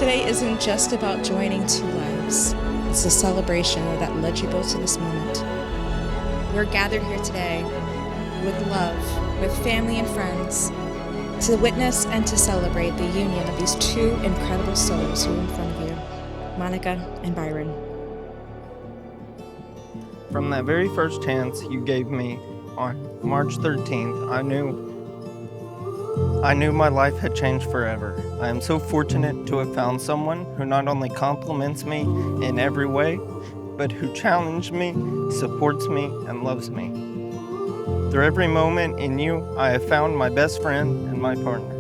Today isn't just about joining two lives. It's a celebration that led you both to this moment. We're gathered here today with love, with family and friends, to witness and to celebrate the union of these two incredible souls who are in front of you, Monika and Byron. From that very first chance you gave me on March 13th, I knew my life had changed forever. I am so fortunate to have found someone who not only compliments me in every way, but who challenged me, supports me, and loves me. Through every moment in you, I have found my best friend and my partner.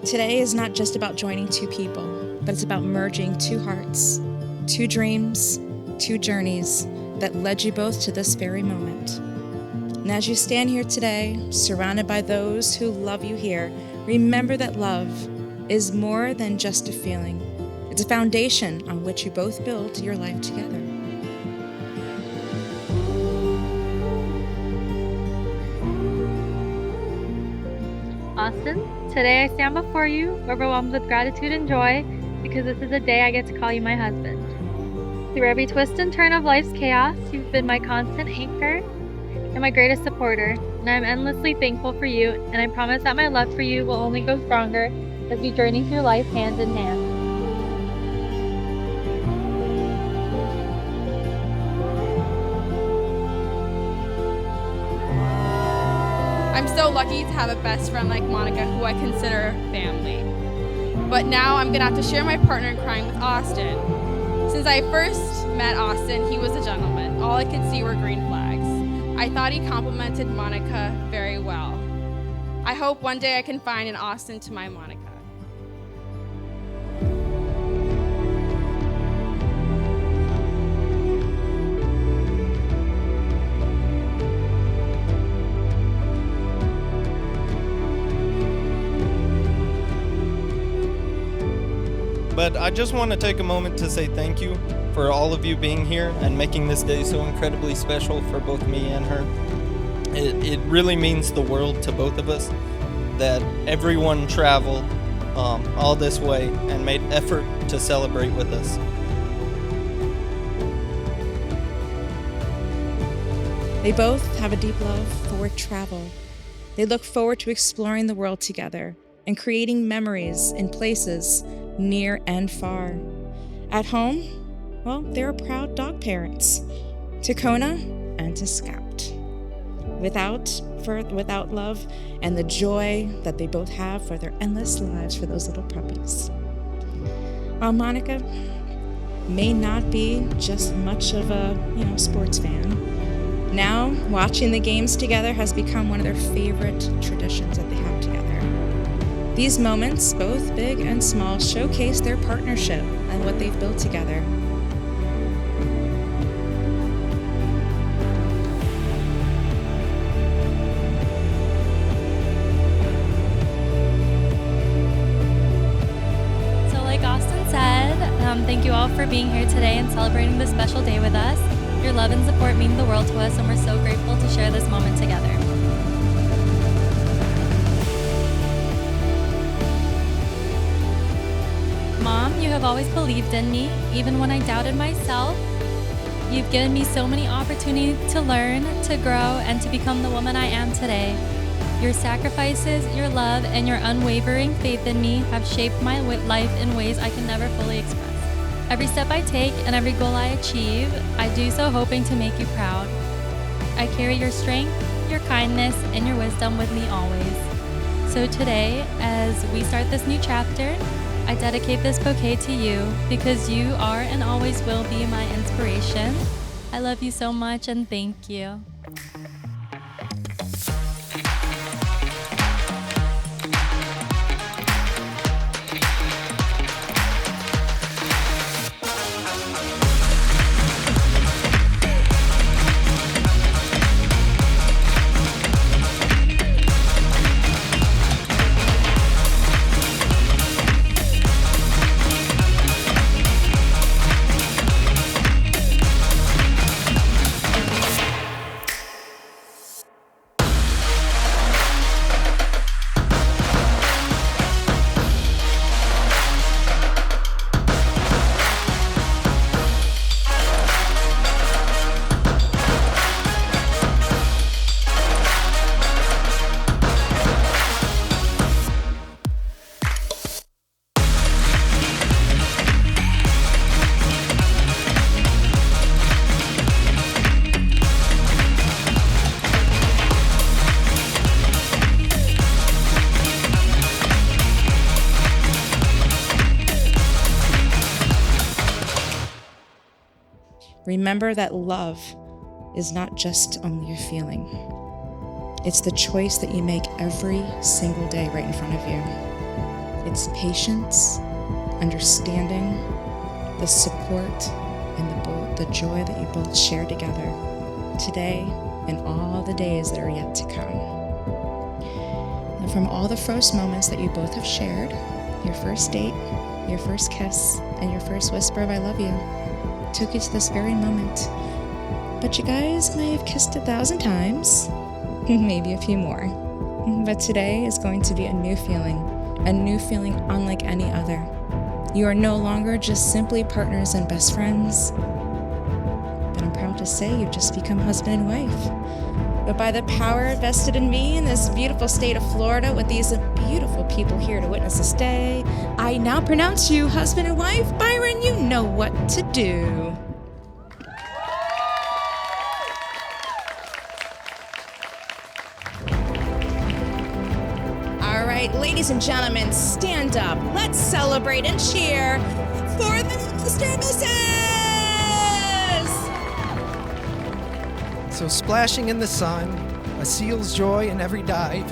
Today is not just about joining two people, but it's about merging two hearts, two dreams, two journeys that led you both to this very moment. And as you stand here today, surrounded by those who love you here, remember that love is more than just a feeling. It's a foundation on which you both build your life together. Austin, today I stand before you, overwhelmed with gratitude and joy, because this is a day I get to call you my husband. Through every twist and turn of life's chaos, you've been my constant anchor and my greatest supporter, and I'm endlessly thankful for you, and I promise that my love for you will only go stronger as we journey through life hand in hand. I'm so lucky to have a best friend like Monika, who I consider family. But now I'm gonna have to share my partner in crime with Austin. Since I first met Austin, he was a gentleman. All I could see were green flags. I thought he complimented Monika very well. I hope one day I can find an Austin to my Monika. But I just want to take a moment to say thank you for all of you being here and making this day so incredibly special for both me and her. It really means the world to both of us that everyone traveled all this way and made effort to celebrate with us. They both have a deep love for travel. They look forward to exploring the world together and creating memories in places near and far. At home, well, they're proud dog parents to Kona and to Scout. Without love and the joy that they both have for their endless lives for those little puppies. While Monika may not be just much of a sports fan, now watching the games together has become one of their favorite traditions that they have together. These moments, both big and small, showcase their partnership and what they've built together. So like Austin said, thank you all for being here today and celebrating this special day with us. Your love and support mean the world to us, and we're so grateful to share this moment together. Mom, you have always believed in me, even when I doubted myself. You've given me so many opportunities to learn, to grow, and to become the woman I am today. Your sacrifices, your love, and your unwavering faith in me have shaped my life in ways I can never fully express. Every step I take and every goal I achieve, I do so hoping to make you proud. I carry your strength, your kindness, and your wisdom with me always. So today, as we start this new chapter, I dedicate this bouquet to you because you are and always will be my inspiration. I love you so much and thank you. remember that love is not just only a feeling. It's the choice that you make every single day right in front of you. It's patience, understanding, the support, and the joy that you both share together today and all the days that are yet to come. And from all the first moments that you both have shared, your first date, your first kiss, and your first whisper of I love you, took you to this very moment. But you guys may have kissed 1,000 times, maybe a few more. But today is going to be a new feeling unlike any other. You are no longer just simply partners and best friends, but I'm proud to say you've just become husband and wife. But by the power vested in me in this beautiful state of Florida with these beautiful people here to witness this day, I now pronounce you husband and wife. Byron, you know what to do. All right, ladies and gentlemen, stand up. Let's celebrate and cheer for the Mr. and Mrs. So splashing in the sun, a seal's joy in every dive,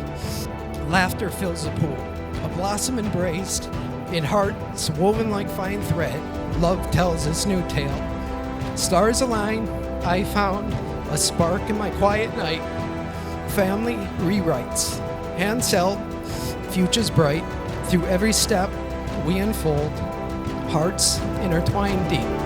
laughter fills the pool, a blossom embraced, in hearts woven like fine thread, love tells its new tale. Stars align, I found a spark in my quiet night. Family rewrites, hands held, futures bright, through every step we unfold, hearts intertwined deep.